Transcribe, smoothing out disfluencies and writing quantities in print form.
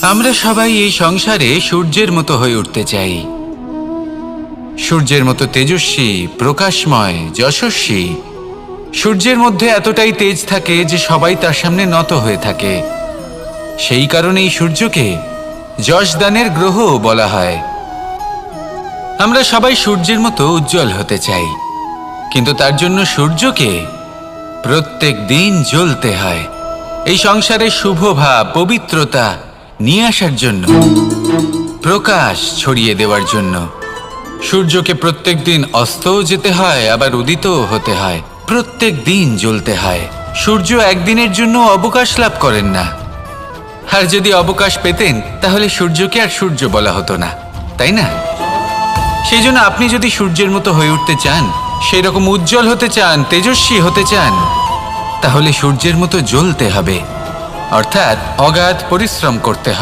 আমরা সবাই এই সংসারে সূর্যের মতো হয়ে উঠতে চাই, সূর্যের মতো তেজস্বী, প্রকাশময়, যশস্বী। সূর্যের মধ্যে এতটাই তেজ থাকে যে সবাই তার সামনে নত হয়ে থাকে। সেই কারণেই সূর্যকে যশদানের গ্রহ বলা হয়। আমরা সবাই সূর্যের মতো উজ্জ্বল হতে চাই, কিন্তু তার জন্য সূর্যকে প্রত্যেক দিন জ্বলতে হয় এই সংসারে শুভ ভাব, পবিত্রতা নিয়ে আসার জন্য, প্রকাশ ছড়িয়ে দেওয়ার জন্য। সূর্যকে প্রত্যেক দিন অস্তও যেতে হয়, আবার উদিতও হতে হয়, প্রত্যেক দিন জ্বলতে হয়। সূর্য একদিনের জন্য অবকাশ লাভ করেন না। আর যদি অবকাশ পেতেন তাহলে সূর্যকে আর সূর্য বলা হতো না, তাই না? সেই জন্য আপনি যদি সূর্যের মতো হয়ে উঠতে চান, সেই রকম উজ্জ্বল হতে চান, তেজস্বী হতে চান, তাহলে সূর্যের মতো জ্বলতে হবে, অর্থাৎ অগাধ পরিশ্রম করতে হবে।